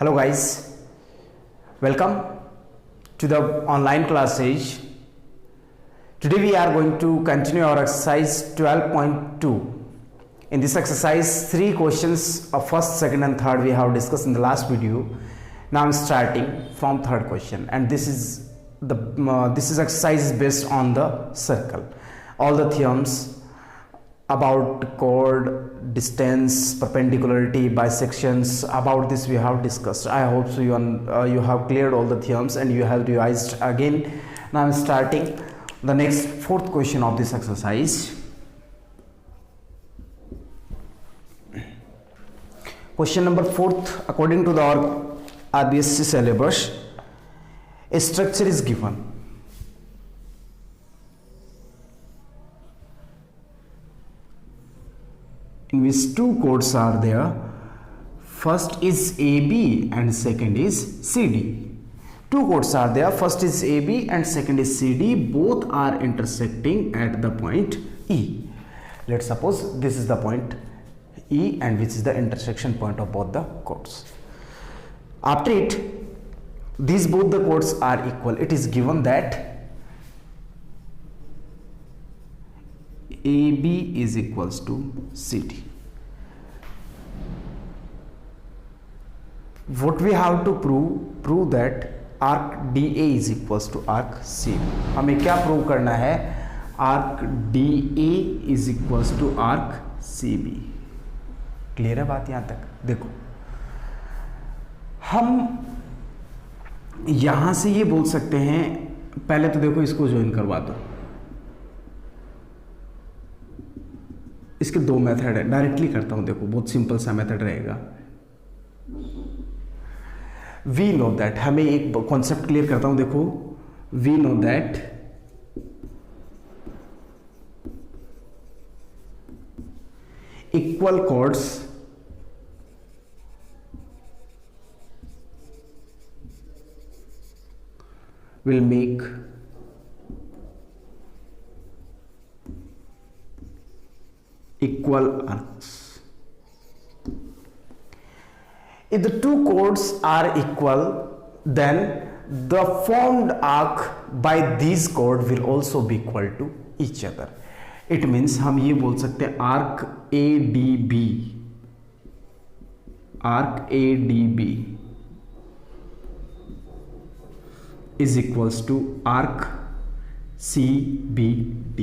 Hello guys, welcome to the online classes. Today we are going to continue our exercise 12.2. In this exercise, 3 questions of first, second and third we have discussed in the last video. Now I'm starting from third question, and this is exercise is based on the circle. All the theorems about chord, distance, perpendicularity, bisections, about this we have discussed. I hope so you have cleared all the theorems and you have revised again. Now I'm starting the next fourth question of this exercise. Question number 4th, according to the RBSc syllabus, a structure is given. In which 2 chords are there. First is AB and second is CD. 2 chords are there. First is AB and second is CD. Both are intersecting at the point E. Let's suppose this is the point E, and which is the intersection point of both the chords. After it, these both the chords are equal. It is given that AB is equals to CD. What we have to prove that arc DA is equals to arc CB. हमें क्या prove करना है? Arc DA is equals to arc CB. Clear है बात यहाँ तक? देखो, हम यहां से ये बोल सकते हैं, पहले तो देखो इसको ज्वाइन करवा दो. इसके 2 मेथड है, डायरेक्टली करता हूं. देखो बहुत सिंपल सा मेथड रहेगा. वी नो दैट, हमें एक कॉन्सेप्ट क्लियर करता हूं. देखो, we know that equal chords will make equal arcs. If the 2 chords are equal, then the formed arc by these chords will also be equal to each other. It means हम ये बोल सकते हैं arc ADB is equals to arc CBD.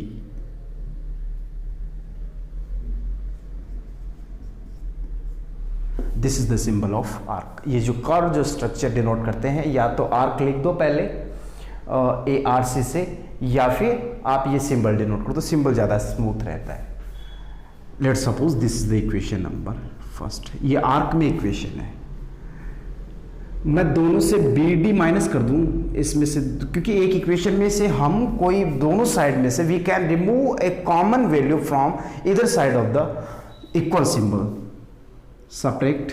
This is the symbol of arc. ये जो curve जो structure denote करते हैं, या तो आर्क लिख दो पहले ARC से, या फिर आप ये सिंबल डिनोट करो, तो सिंबल ज़्यादा स्मूथ रहता है. Let's suppose this is the equation number first. ये आर्क में इक्वेशन है. मैं दोनों से BD माइनस कर दूं इसमें से, क्योंकि एक इक्वेशन में से हम कोई दोनों साइड में से we can remove a common value from इधर side of the equal symbol. Subtract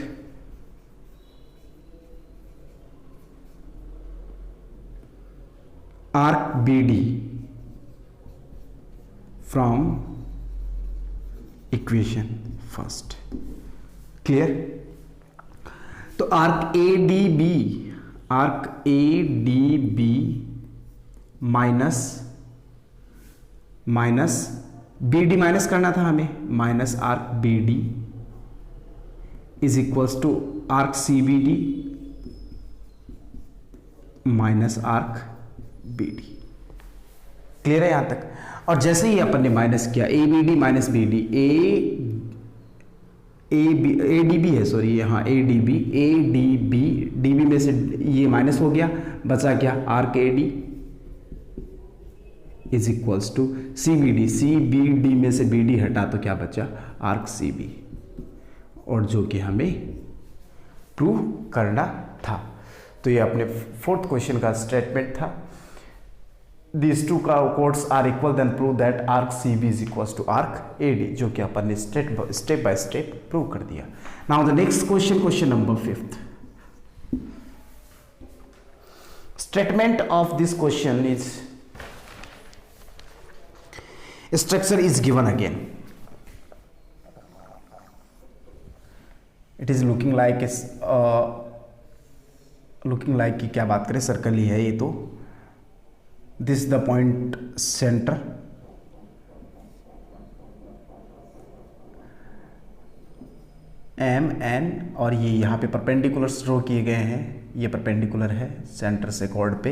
arc BD from equation first. Clear? तो arc ADB minus BD minus करना था हमें, minus arc BD is equals to arc CBD minus arc BD. Clear है यहां तक? और जैसे ही अपन ने माइनस किया, ABD माइनस BD, ADB है, सॉरी, हाँ ADB DB में से ये माइनस हो गया, बचा क्या? Arc AD is equals to CBD में से BD हटा तो क्या बचा? Arc CB. और जो कि हमें प्रूव करना था. तो ये अपने 4th क्वेश्चन का स्टेटमेंट था. These 2 chords are equal, then prove that arc CB is equals to arc AD, जो कि अपन ने स्टेप बाय स्टेप प्रूव कर दिया. Now the next question, question number 5th. Statement of this question is, structure is given again. It is looking like looking like की क्या बात करें, circle ही है ये तो। This the point centre, M N, और ये यहाँ पे परपेंडिकुलर्स ड्रॉ किए गए हैं, ये परपेंडिकुलर है सेंटर से कॉर्ड पे।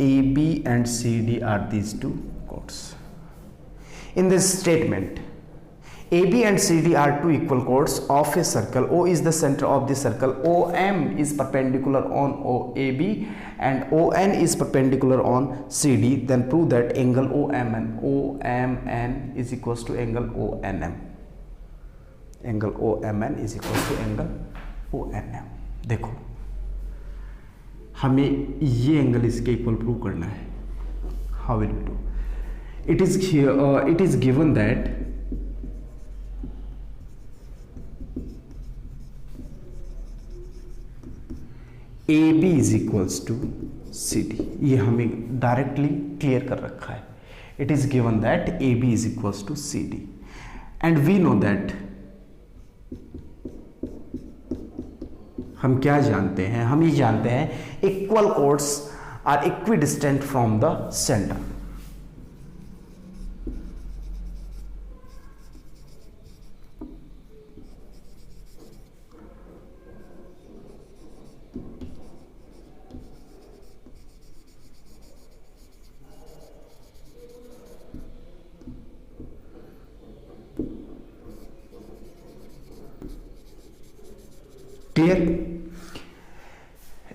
A B and C D are these two chords. In this statement, AB and CD are two equal chords of a circle. O is the center of the circle. OM is perpendicular on OAB and ON is perpendicular on CD. Then prove that angle OMN is equals to angle ONM. Angle OMN is equals to angle ONM. देखो, हमें ये angle इसके equal prove करना है. How will we do? It is here. It is given that AB is equals to CD. ये हमें directly clear कर रखा है. It is given that AB is equals to CD, and we know that हम क्या जानते हैं? हम ये जानते हैं equal chords are equidistant from the center. Clear?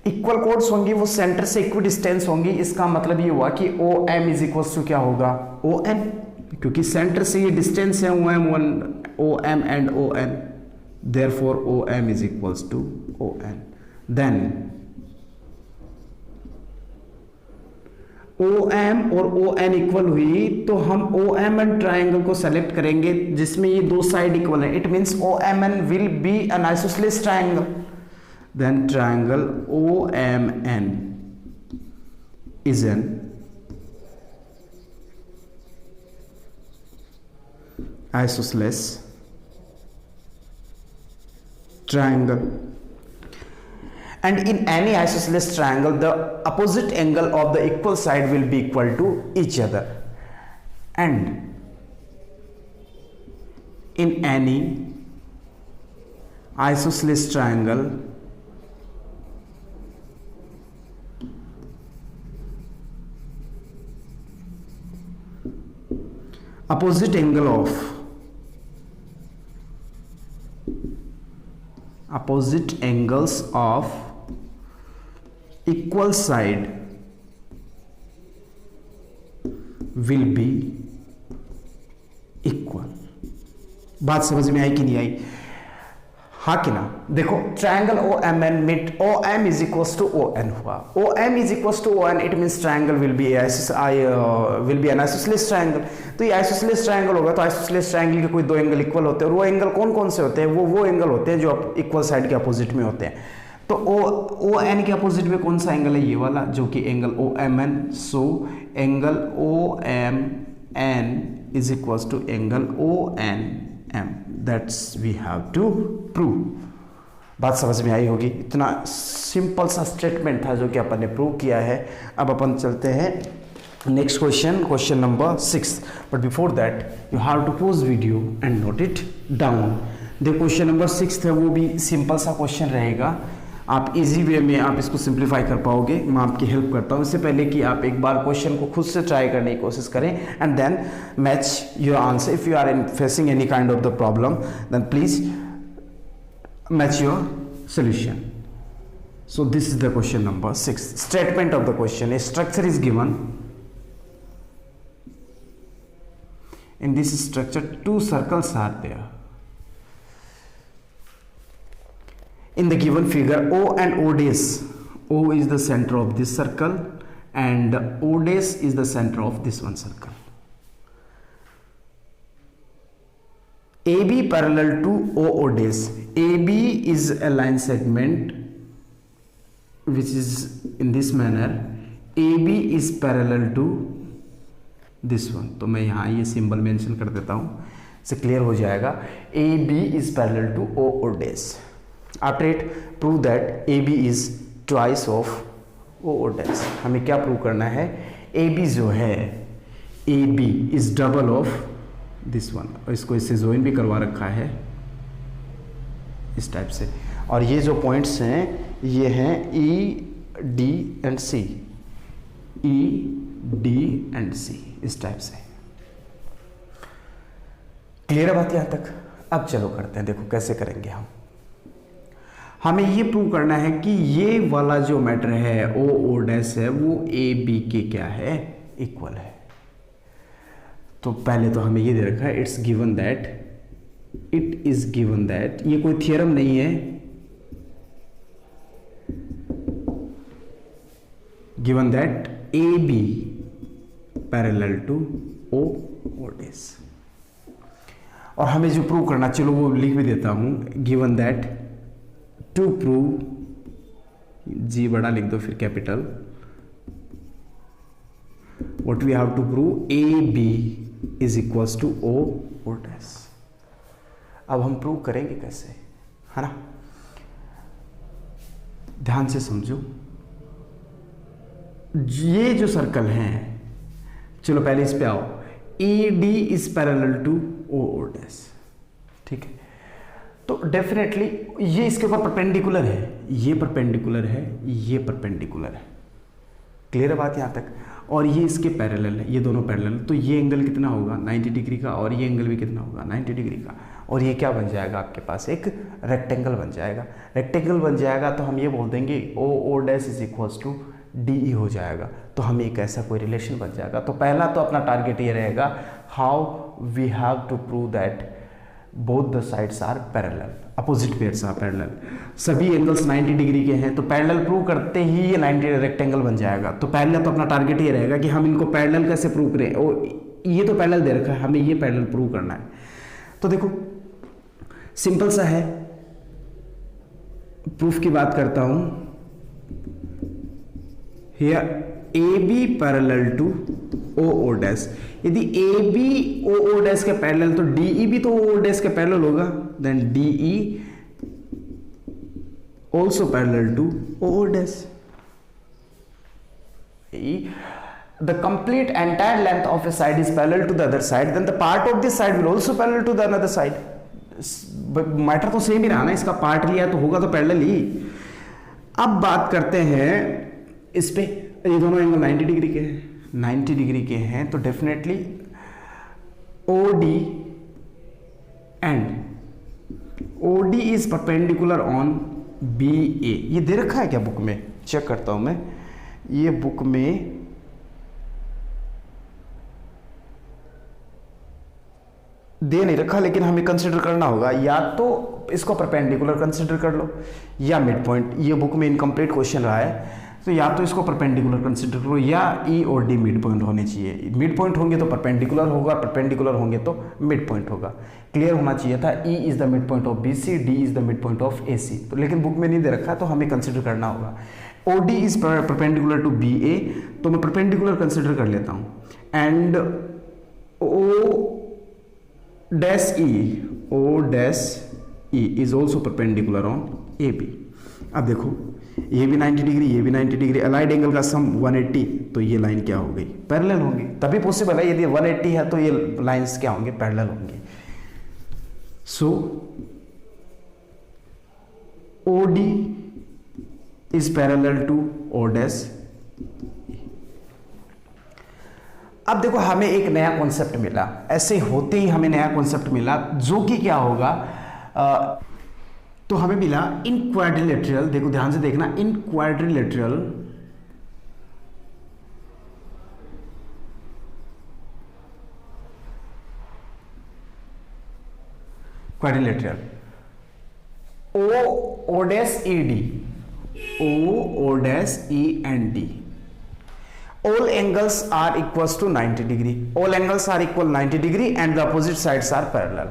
Equal codes होंगी, वो सेंटर से इक्वी डिस्टेंस होंगी. इसका मतलब ये हुआ कि O M is equals to क्या होगा? ओ एन, क्योंकि सेंटर से ये डिस्टेंस है O M one, O M and O N. Therefore O M is equals to O N. Then O M और ओ एन इक्वल हुई तो हम ओ एम एन ट्राइंगल को सेलेक्ट करेंगे जिसमें ये दो साइड इक्वल है. It means O M N will be an isosceles triangle. Then triangle OMN is an isosceles triangle, and in any isosceles triangle the opposite angle of the equal side will be equal to each other, and in any isosceles triangle opposite angles of equal side will be equal. बात समझ में आई कि नहीं आई? हाँ कि ना? देखो, triangle O M N मिट O M is equals to O N हुआ. O M is equals to O N, it means triangle will be an isosceles triangle. तो ये आइसोसेलेस ट्रायंगल होगा तो आइसोसेलेस ट्रायंगल के कोई दो एंगल इक्वल होते हैं, और वो एंगल कौन कौन से होते हैं? वो एंगल होते हैं जो इक्वल साइड के अपोजिट में होते हैं. तो ओ एन के अपोजिट में कौन सा एंगल है? ये वाला, जो कि angle O M N. So angle O M N is equals to angle O N M. That's we have to prove. बात समझ में आई होगी. इतना सिंपल सा स्टेटमेंट था जो कि अपन ने प्रूव किया है. अब अपन चलते हैं next question, question number 6. But before that you have to pause video and note it down. देखो, क्वेश्चन नंबर 6 है, वो भी सिंपल सा क्वेश्चन रहेगा. आप इजी वे में आप इसको सिंप्लीफाई कर पाओगे. मैं आपकी हेल्प करता हूँ. इससे पहले कि आप एक बार क्वेश्चन को खुद से ट्राई करने की कोशिश करें and then match your answer. If you are facing any kind of the problem then please match your solution. So this is the question number 6. Statement of the question: a structure is given. In this structure, two circles are there. In the given figure, O and O dash. O is the center of this circle and O dash is the center of this one circle. AB parallel to OO dash. AB is a line segment which is in this manner. AB is parallel to this one. तो मैं यहाँ ये symbol mention कर देता हूँ, इससे clear हो जाएगा. AB is parallel to OO dash. After it prove that A B is twice of O dash. हमें क्या प्रूव करना है, ए बी जो है, A B is double of this one, और इसको इससे ज्वाइन भी करवा रखा है इस टाइप से, और ये जो पॉइंट्स हैं ये हैं E D and C, E D and C, इस टाइप से। क्लियर है बात यहां तक? अब चलो करते हैं, देखो कैसे करेंगे हम। हमें ये प्रूव करना है कि ये वाला जो मैटर है ओ डैश है वो ए बी के क्या है, इक्वल है। तो पहले तो हमें ये दे रखा है, it's given that, it is given that, ये कोई थियरम नहीं है, given that A B parallel to O dash. और हमें जो प्रूव करना, चलो वो लिख भी देता हूं, given that to prove, G बड़ा लिख दो फिर capital, what we have to prove, A B is equals to O dash. अब हम प्रूव करेंगे कैसे, है ना, ध्यान से समझो। ये जो सर्कल है, चलो पहले इस पे आओ, A D is parallel to O dash, ठीक है। तो डेफिनेटली ये इसके ऊपर परपेंडिकुलर है, ये परपेंडिकुलर है, ये परपेंडिकुलर है। क्लियर है बात यहां तक? और ये इसके पैरेलल है, ये दोनों पैरेलल, तो ये एंगल कितना होगा 90 डिग्री का, और ये एंगल भी कितना होगा 90 डिग्री का, और ये क्या बन जाएगा आपके पास, एक रेक्टेंगल बन जाएगा। रेक्टेंगल बन जाएगा तो हम ये बोल देंगे O dash is equals to D E हो जाएगा, तो हमें एक ऐसा कोई रिलेशन बन जाएगा। तो पहला तो अपना टारगेट ये रहेगा, how we have to prove that both the sides are parallel, opposite pairs are parallel, सभी एंगल्स 90 डिग्री के हैं, तो पैरेलल प्रूव करते ही ये 90 रेक्टेंगल बन जाएगा। तो पहला तो अपना टारगेट ये रहेगा कि हम इनको पैरेलल कैसे प्रूव करें, ये तो पैरेलल दे रखा है, हमें ये पैरेलल प्रूव करना है। तो देखो सिंपल सा है, प्रूफ की बात करता हूं, here A B parallel to O dash, यदि ए बी ओ डैश के पैरेलल तो डी ई भी तो ओ डैश के पैरेलल होगा, then D E also parallel to O dash. The complete entire length of a side is parallel to the other side, then the part of this side will also parallel to the another side. Matter तो same ही रहा ना, इसका part लिया तो होगा तो parallel ही। अब बात करते हैं इस पे, ये दोनों एंगल 90 डिग्री के हैं, 90 डिग्री के हैं, तो definitely O D and O D is perpendicular on B A. ये दे रखा है क्या बुक में, चेक करता हूं मैं, ये बुक में दे नहीं रखा, लेकिन हमें कंसिडर करना होगा, या तो इसको परपेंडिकुलर कंसिडर कर लो या मिड पॉइंट। ये बुक में इनकम्प्लीट क्वेश्चन रहा है, तो या तो इसको परपेंडिकुलर कंसिडर करो या ई और डी मिड पॉइंट होने चाहिए। मिड पॉइंट होंगे तो परपेंडिकुलर होगा, परपेंडिकुलर होंगे तो मिड पॉइंट होगा। क्लियर होना चाहिए था, E is the mid point of B C, D is the mid point of A C, तो लेकिन बुक में नहीं दे रखा, तो हमें कंसिडर करना होगा। O D is perpendicular to B A, तो मैं परपेंडिकुलर कंसिडर कर लेता हूँ, and O dash E is also perpendicular on A B. अब देखो ये भी 90 डिग्री, ये भी 90 डिग्री, अलाइड एंगल का सम 180, तो ये लाइन क्या हो गई, पैरेलल होंगी। तभी पॉसिबल है, यदि 180 है तो ये लाइंस क्या होंगे, पैरेलल होंगे। So O D is parallel to O dash. अब देखो हमें एक नया कॉन्सेप्ट मिला, ऐसे होते ही हमें नया कॉन्सेप्ट मिला, जो कि क्या होगा, तो हमें मिला इन क्वाड्रिलेटरल, देखो ध्यान से देखना, इन quadrilateral O dash E D, O dash E and D, all angles are equals to 90 degree, all angles are equal 90 degree and the opposite sides are parallel।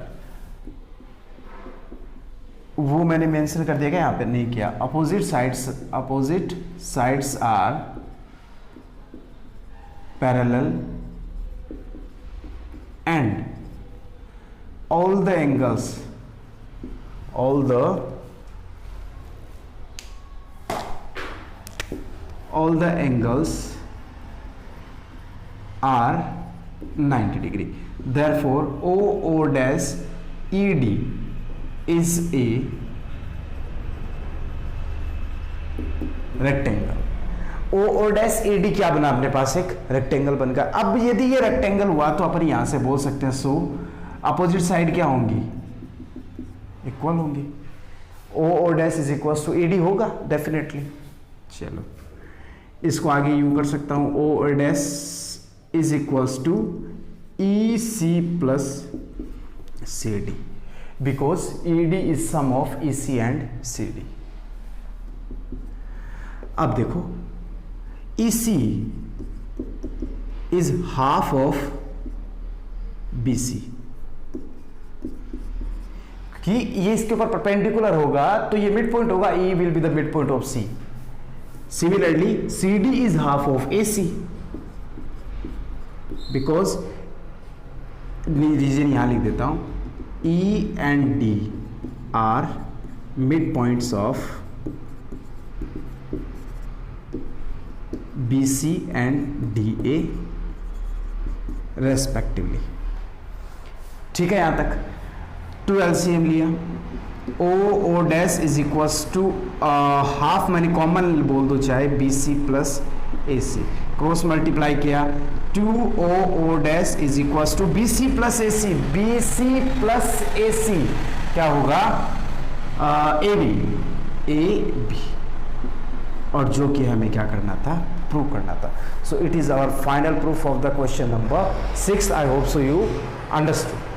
वो मैंने मेंशन कर दिया, यहाँ पे नहीं किया, opposite sides are parallel and all the all the angles are 90 degree. Therefore OO dash ED is a rectangle. OO dash ED क्या बना अपने पास? एक रेक्टेंगल बन गया. अब यदि ये रेक्टेंगल हुआ तो अपन यहां से बोल सकते हैं सो अपोजिट साइड क्या होंगी? इक्वल होंगी. OO dash is equal to ED होगा डेफिनेटली. चलो इसको आगे यूं कर सकता हूं. OO dash is equals to EC plus CD because ED is sum of EC and CD. अब देखो EC is half of BC कि ये इसके ऊपर परपेंडिकुलर होगा तो ये मिड पॉइंट होगा. E will be the mid point of C. Similarly CD is half of AC because reason यहां लिख देता हूं. E and D are mid points of BC and DA respectively. ठीक है यहां तक. 2 LCM लिया. OO dash is equals to half, मैंने कॉमन बोल दो चाहे, BC plus AC. Cross multiply किया. 2OO dash is equals to BC plus AC. BC plus AC क्या होगा? AB. और जो कि हमें क्या करना था? प्रूव करना था. So it is our final proof of the question number 6. I hope so you understood.